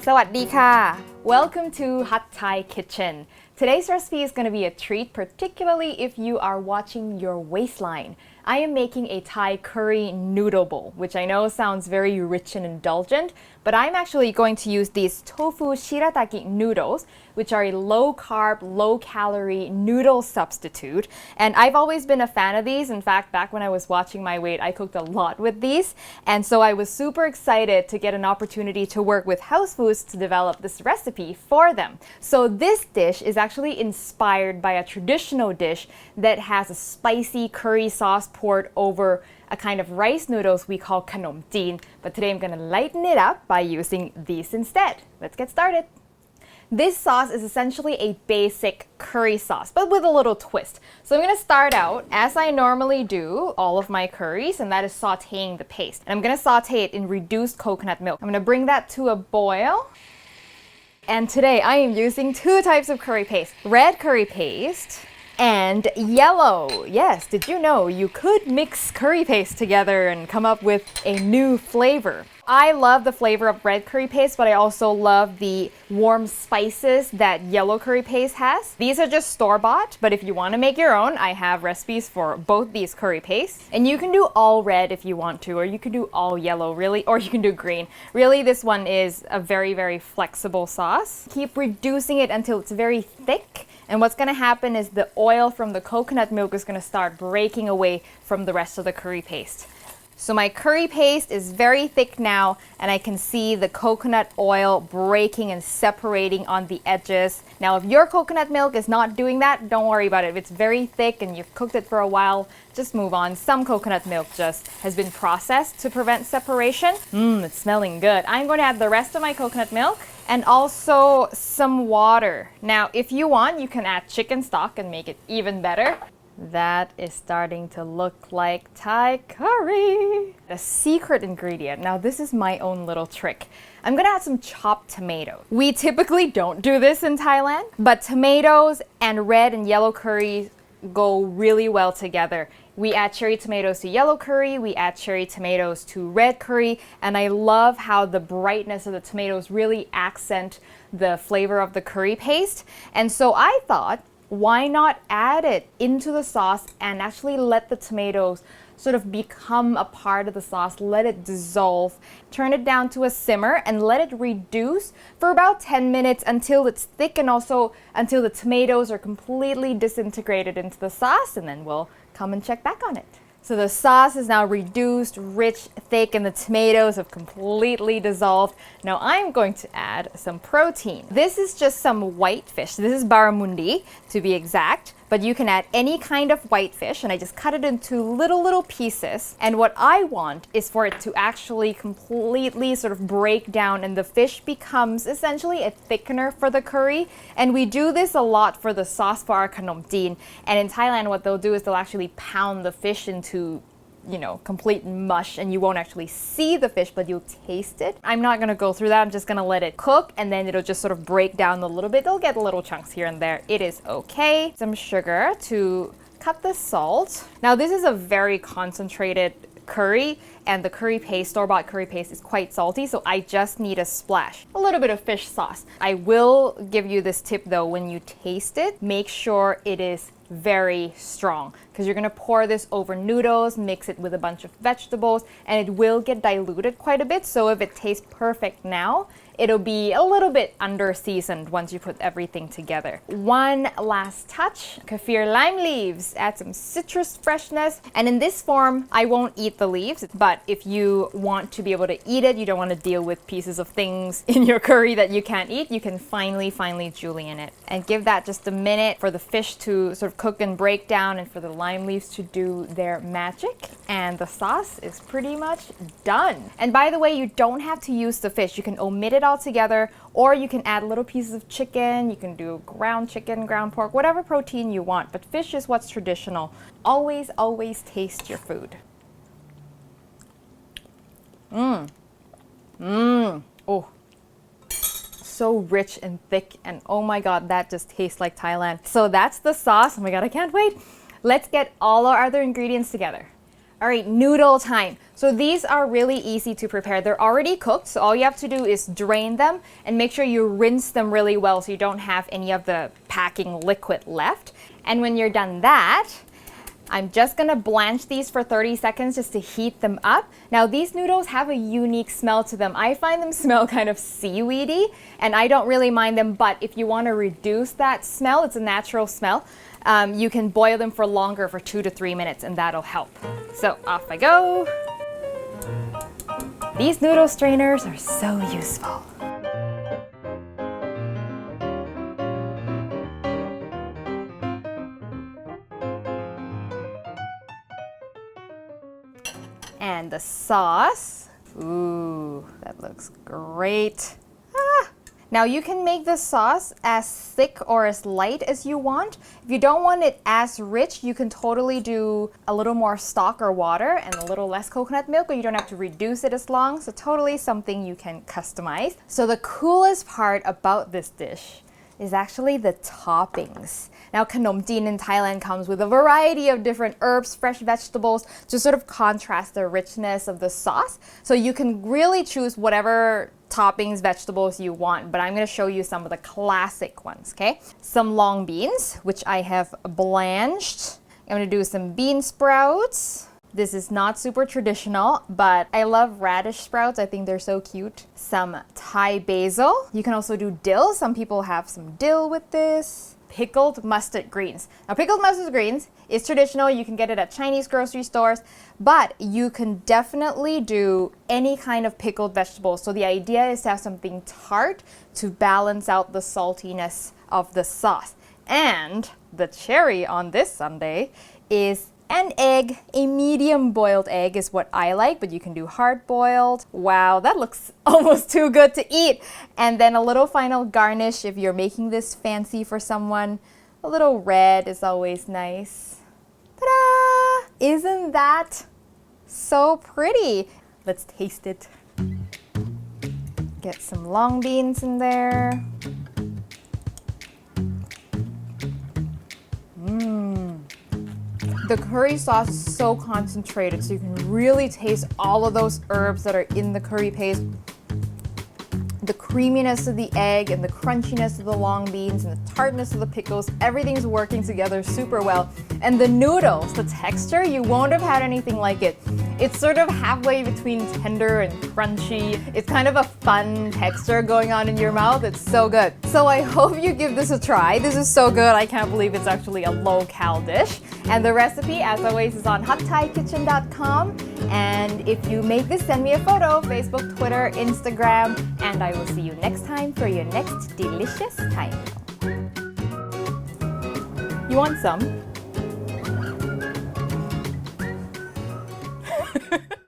สวัสดีค่ะ Welcome to Hot Thai Kitchen. Today's recipe is going to be a treat, particularly if you are watching your waistline. I am making a Thai curry noodle bowl, which I know sounds very rich and indulgent, but I'm actually going to use these Tofu Shirataki noodles, which are a low-carb, low-calorie noodle substitute. And I've always been a fan of these. In fact, back when I was watching my weight, I cooked a lot with these. And so I was super excited to get an opportunity to work with House Foods to develop this recipe for them. So this dish is actually inspired by a traditional dish that has a spicy curry sauce poured over a kind of rice noodles we call Chongchitnant. But today I'm going to lighten it up by using these instead. Let's get started. This sauce is essentially a basic curry sauce, but with a little twist. So I'm going to start out, as I normally do all of my curries, and that is sauteing the paste. And I'm going to saute it in reduced coconut milk. I'm going to bring that to a boil. And today I am using two types of curry paste, red curry paste and yellow. Yes, did you know you could mix curry paste together and come up with a new flavor? I love the flavor of red curry paste, but I also love the warm spices that yellow curry paste has. These are just store-bought, but if you want to make your own, I have recipes for both these curry pastes. And you can do all red if you want to, or you can do all yellow, really, or you can do green. Really, this one is a very, very flexible sauce. Keep reducing it until it's very thick. And what's going to happen is the oil from the coconut milk is going to start breaking away from the rest of the curry paste. So my curry paste is very thick now, and I can see the coconut oil breaking and separating on the edges. Now, if your coconut milk is not doing that, don't worry about it. If it's very thick and you've cooked it for a while, just move on. Some coconut milk just has been processed to prevent separation. It's smelling good. I'm going to add the rest of my coconut milk and also some water. Now, if you want, you can add chicken stock and make it even better. That is starting to look like Thai curry. A secret ingredient. Now this is my own little trick. I'm gonna add some chopped tomatoes. We typically don't do this in Thailand, but tomatoes and red and yellow curries go really well together. We add cherry tomatoes to yellow curry, we add cherry tomatoes to red curry, and I love how the brightness of the tomatoes really accent the flavor of the curry paste. And so I thought, why not add it into the sauce and actually let the tomatoes sort of become a part of the sauce, let it dissolve, turn it down to a simmer and let it reduce for about 10 minutes until it's thick and also until the tomatoes are completely disintegrated into the sauce, and then we'll come and check back on it. So the sauce is now reduced, rich, thick, and the tomatoes have completely dissolved. Now I'm going to add some protein. This is just some white fish. This is barramundi to be exact, but you can add any kind of white fish, and I just cut it into little pieces. And what I want is for it to actually completely sort of break down, and the fish becomes essentially a thickener for the curry. And we do this a lot for the sauce for our Chongchitnant. And in Thailand, what they'll do is they'll actually pound the fish into complete mush, and you won't actually see the fish, but you'll taste it. I'm not gonna go through that. I'm just gonna let it cook, and then it'll just sort of break down a little bit. They'll get little chunks here and there. It is okay. Some sugar to cut the salt. Now this is a very concentrated curry, and the curry paste, store-bought curry paste, is quite salty, so I just need a splash, a little bit of fish sauce. I will give you this tip though: when you taste it, make sure it is very strong, because you're going to pour this over noodles, mix it with a bunch of vegetables, and it will get diluted quite a bit. So if it tastes perfect now, it'll be a little bit under seasoned once you put everything together. One last touch, kaffir lime leaves, add some citrus freshness. And in this form, I won't eat the leaves, but if you want to be able to eat it, you don't want to deal with pieces of things in your curry that you can't eat, you can finely julienne it. And give that just a minute for the fish to sort of cook and break down, and for the lime leaves to do their magic. And the sauce is pretty much done. And by the way, you don't have to use the fish. You can omit it all together, or you can add little pieces of chicken. You can do ground chicken, ground pork, whatever protein you want, but fish is what's traditional. Always taste your food. Oh, so rich and thick, and oh my god, that just tastes like Thailand. So that's the sauce. Oh my god, I can't wait. Let's get all our other ingredients together. All right, noodle time. So these are really easy to prepare. They're already cooked, so all you have to do is drain them and make sure you rinse them really well so you don't have any of the packing liquid left. And when you're done that, I'm just gonna blanch these for 30 seconds just to heat them up. Now these noodles have a unique smell to them. I find them smell kind of seaweedy and I don't really mind them, but if you wanna reduce that smell, it's a natural smell, you can boil them for longer, for 2 to 3 minutes, and that'll help. So off I go. These noodle strainers are so useful. And the sauce. Ooh, that looks great. Now you can make the sauce as thick or as light as you want. If you don't want it as rich, you can totally do a little more stock or water and a little less coconut milk, or you don't have to reduce it as long. So totally something you can customize. So the coolest part about this dish is actually the toppings. Now, Khanom Jin in Thailand comes with a variety of different herbs, fresh vegetables to sort of contrast the richness of the sauce. So you can really choose whatever toppings, vegetables you want, but I'm gonna show you some of the classic ones, okay? Some long beans, which I have blanched. I'm gonna do some bean sprouts. This is not super traditional, but I love radish sprouts. I think they're so cute. Some Thai basil. You can also do dill. Some people have some dill with this. Pickled mustard greens. Now, pickled mustard greens is traditional. You can get it at Chinese grocery stores, but you can definitely do any kind of pickled vegetables. So the idea is to have something tart to balance out the saltiness of the sauce. And the cherry on this sundae is an egg. A medium boiled egg is what I like, but you can do hard boiled. Wow, that looks almost too good to eat. And then a little final garnish if you're making this fancy for someone. A little red is always nice. Ta-da! Isn't that so pretty? Let's taste it. Get some long beans in there. The curry sauce is so concentrated, so you can really taste all of those herbs that are in the curry paste. The creaminess of the egg and the crunchiness of the long beans and the tartness of the pickles, everything's working together super well. And the noodles, the texture, you won't have had anything like it. It's sort of halfway between tender and crunchy. It's kind of a fun texture going on in your mouth. It's so good. So I hope you give this a try. This is so good. I can't believe it's actually a low-cal dish. And the recipe, as always, is on hotthaikitchen.com. And if you make this, send me a photo, Facebook, Twitter, Instagram, and I will see you next time for your next delicious Thai meal. You want some?